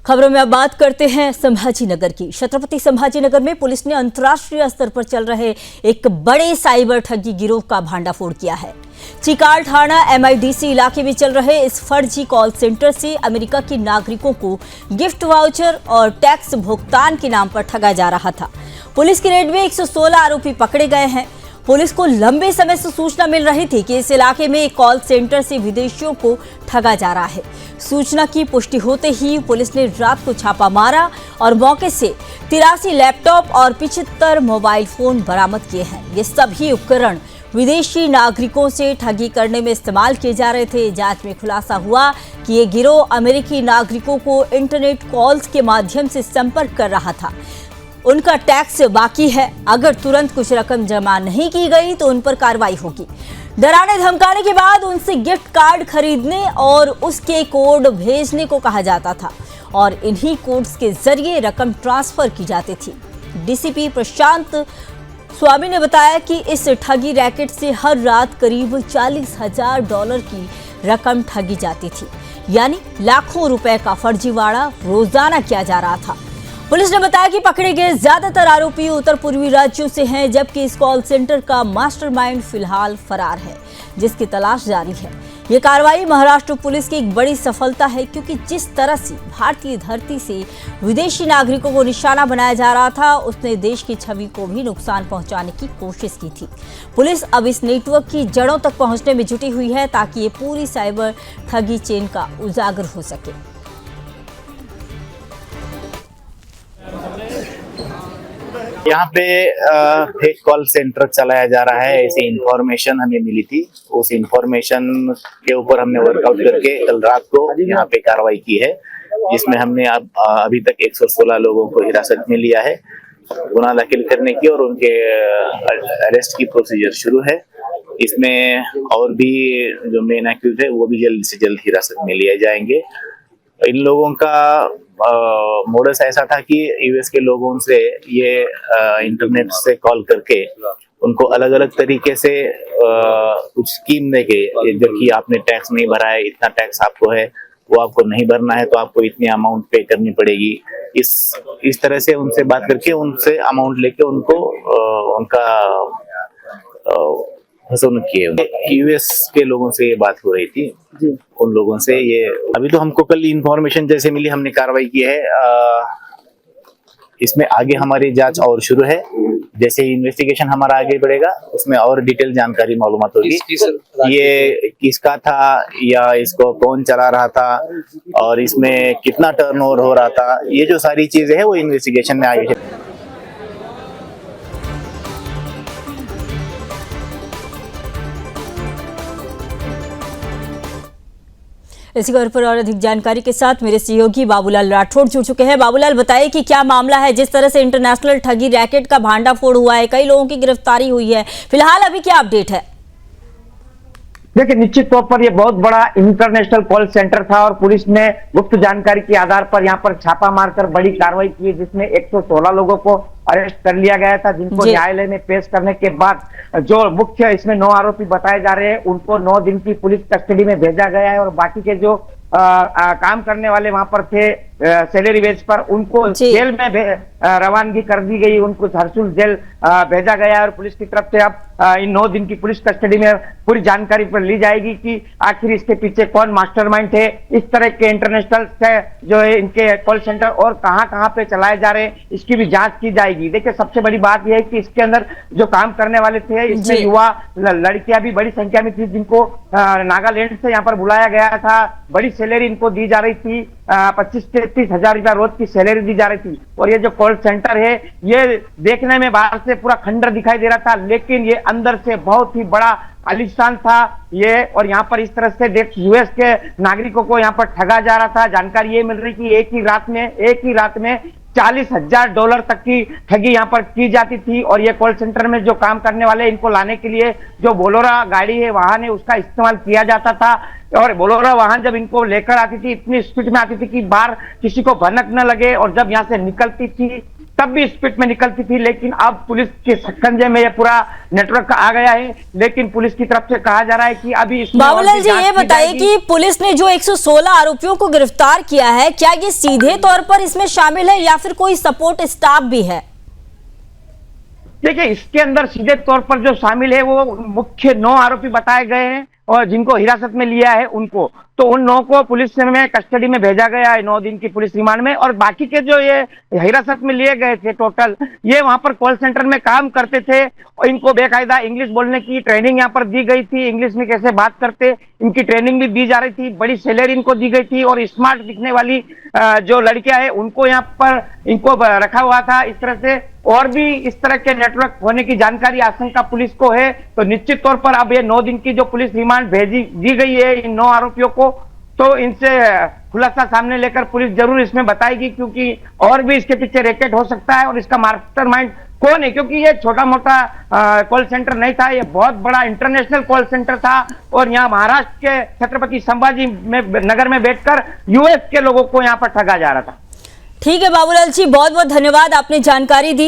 खबरों में अब बात करते हैं संभाजीनगर की। छत्रपति संभाजीनगर में पुलिस ने अंतर्राष्ट्रीय स्तर पर चल रहे एक बड़े साइबर ठगी गिरोह का भांडाफोड़ किया है। चिकाल थाना MIDC इलाके में चल रहे इस फर्जी कॉल सेंटर से अमेरिका के नागरिकों को गिफ्ट वाउचर और टैक्स भुगतान के नाम पर ठगा जा रहा था। पुलिस की रेड में 116 आरोपी पकड़े गए हैं। पुलिस को लंबे समय से सूचना मिल रही थी कि इस इलाके में एक कॉल सेंटर से विदेशियों को ठगा जा रहा है। सूचना की पुष्टि होते ही पुलिस ने रात को छापा मारा और मौके से 83 लैपटॉप और 75 मोबाइल फोन बरामद किए हैं। ये सभी उपकरण विदेशी नागरिकों से ठगी करने में इस्तेमाल किए जा रहे थे। जांच में खुलासा हुआ कि ये गिरोह अमेरिकी नागरिकों को इंटरनेट कॉल्स के माध्यम से संपर्क कर रहा था। उनका टैक्स बाकी है, अगर तुरंत कुछ रकम जमा नहीं की गई तो उन पर कार्रवाई होगी। डराने धमकाने के बाद उनसे गिफ्ट कार्ड खरीदने और उसके कोड भेजने को कहा जाता था और इन्हीं कोड्स के जरिए रकम ट्रांसफर की जाती थी। DCP प्रशांत स्वामी ने बताया कि इस ठगी रैकेट से हर रात करीब $40,000 की रकम ठगी जाती थी, यानी लाखों रुपए का फर्जीवाड़ा रोजाना किया जा रहा था। पुलिस ने बताया कि पकड़े गए ज्यादातर आरोपी उत्तर पूर्वी राज्यों से हैं, जबकि इस कॉल सेंटर का मास्टरमाइंड फिलहाल फरार है, जिसकी तलाश जारी है। ये कार्रवाई महाराष्ट्र पुलिस की एक बड़ी सफलता है, क्योंकि जिस तरह से भारतीय धरती से विदेशी नागरिकों को निशाना बनाया जा रहा था, उसने देश की छवि को भी नुकसान पहुंचाने की कोशिश की थी। पुलिस अब इस नेटवर्क की जड़ों तक पहुंचने में जुटी हुई है, ताकि ये पूरी साइबर ठगी चेन का उजागर हो सके। यहाँ पे फेक कॉल सेंटर चलाया जा रहा है, ऐसी इंफॉर्मेशन हमें मिली थी। उस इंफॉर्मेशन के ऊपर हमने वर्कआउट करके कल रात को यहाँ पे कार्रवाई की है, जिसमें हमने अभी तक 116 लोगों को हिरासत में लिया है। गुनाह दाखिल करने की और उनके अरेस्ट की प्रोसीजर शुरू है। इसमें और भी जो मेन एक्यूज है वो भी जल्द से जल्द हिरासत में लिए जाएंगे। इन लोगों का मोडस ऐसा था कि US के लोगों से ये इंटरनेट से कॉल करके उनको अलग अलग तरीके से कुछ स्कीम देके, जबकि आपने टैक्स नहीं भरा है, इतना टैक्स आपको है, वो आपको नहीं भरना है तो आपको इतनी अमाउंट पे करनी पड़ेगी। इस तरह से उनसे बात करके उनसे अमाउंट लेके उनको उनका हसन किए। US के लोगों से ये बात हो रही थी, उन लोगों से ये अभी तो हमको कल इंफॉर्मेशन जैसे मिली हमने कार्रवाई की है। इसमें आगे हमारी जांच और शुरू है। जैसे ही इन्वेस्टिगेशन हमारा आगे बढ़ेगा उसमें और डिटेल जानकारी मालूमात होगी, ये किसका था या इसको कौन चला रहा था और इसमें कितना टर्नओवर हो रहा था। ये जो सारी चीजें हैं वो इन्वेस्टिगेशन में आगे है। इसी खबर पर और अधिक जानकारी के साथ मेरे सहयोगी बाबूलाल राठौड़ जुड़ चुके हैं। बाबूलाल, बताइए कि क्या मामला है? जिस तरह से इंटरनेशनल ठगी रैकेट का भांडाफोड़ हुआ है, कई लोगों की गिरफ्तारी हुई है, फिलहाल अभी क्या अपडेट है? देखिए, निश्चित तौर पर यह बहुत बड़ा इंटरनेशनल कॉल सेंटर था और पुलिस ने गुप्त जानकारी के आधार पर यहां पर छापा मारकर बड़ी कार्रवाई की, जिसमें 116 लोगों को अरेस्ट कर लिया गया था, जिनको न्यायालय में पेश करने के बाद जो मुख्य इसमें 9 आरोपी बताए जा रहे हैं उनको 9 दिन की पुलिस कस्टडी में भेजा गया है और बाकी के जो काम करने वाले वहां पर थे सैलरी बेस पर, उनको जेल में रवानगी कर दी गई, उनको हरसुल जेल भेजा गया और पुलिस की तरफ से अब इन 9 दिन की पुलिस कस्टडी में पूरी जानकारी पर ली जाएगी कि आखिर इसके पीछे कौन मास्टरमाइंड थे, इस तरह के इंटरनेशनल से जो है इनके कॉल सेंटर और कहां पे चलाए जा रहे हैं, इसकी भी जांच की जाएगी। देखिए, सबसे बड़ी बात यह है कि इसके अंदर जो काम करने वाले थे, इसमें युवा लड़कियां भी बड़ी संख्या में थी, जिनको नागालैंड से यहाँ पर बुलाया गया था। बड़ी सैलरी इनको दी जा रही थी, 25 से 30 हजार रुपया रोज की सैलरी दी जा रही थी। और ये जो कॉल सेंटर है, ये देखने में बाहर से पूरा खंडर दिखाई दे रहा था, लेकिन ये अंदर से बहुत ही बड़ा आलीशान था ये। और यहाँ पर इस तरह से US के नागरिकों को यहाँ पर ठगा जा रहा था। जानकारी ये मिल रही कि एक ही रात में $40,000 तक की ठगी यहाँ पर की जाती थी। और ये कॉल सेंटर में जो काम करने वाले, इनको लाने के लिए जो बोलोरा गाड़ी है, वाहन है, उसका इस्तेमाल किया जाता था। और बोलोरा वाहन जब इनको लेकर आती थी, इतनी स्पीड में आती थी कि बाहर किसी को भनक न लगे, और जब यहाँ से निकलती थी तब भी स्पीड में निकलती थी, लेकिन अब पुलिस के शिकंजे में ये पूरा नेटवर्क आ गया है। लेकिन पुलिस की तरफ से कहा जा रहा है कि अभी इसमें और बाबूलाल भी जी, जांच ये की बताइए जाएगी। कि पुलिस ने जो 116 आरोपियों को गिरफ्तार किया है, क्या ये सीधे तौर पर इसमें शामिल है या फिर कोई सपोर्ट स्टाफ भी है? देखिए, इसके अंदर सीधे तौर पर जो शामिल है वो मुख्य 9 आरोपी बताए गए हैं और जिनको हिरासत में लिया है उनको, तो उन 9 को पुलिस में कस्टडी में भेजा गया है 9 दिन की पुलिस रिमांड में। और बाकी के जो ये हिरासत में लिए गए थे टोटल, ये वहां पर कॉल सेंटर में काम करते थे और इनको बेकायदा इंग्लिश बोलने की ट्रेनिंग यहाँ पर दी गई थी। इंग्लिश में कैसे बात करते इनकी ट्रेनिंग भी दी जा रही थी, बड़ी सैलरी इनको दी गई थी और स्मार्ट दिखने वाली जो लड़कियां हैं उनको यहाँ पर इनको रखा हुआ था। इस तरह से और भी इस तरह के नेटवर्क होने की जानकारी आशंका पुलिस को है। तो निश्चित तौर पर अब ये 9 दिन की जो पुलिस रिमांड दी गई है इन 9 आरोपियों को, तो इनसे खुलासा सामने लेकर पुलिस जरूर इसमें बताएगी, क्योंकि और भी इसके पीछे रैकेट हो सकता है और इसका मास्टरमाइंड कौन है, क्योंकि ये छोटा मोटा कॉल सेंटर नहीं था, ये बहुत बड़ा इंटरनेशनल कॉल सेंटर था और यहाँ महाराष्ट्र के छत्रपति संभाजी नगर में बैठकर यूएस के लोगों को यहाँ पर ठगा जा रहा था। ठीक है बाबूलाल जी, बहुत बहुत धन्यवाद, आपने जानकारी दी।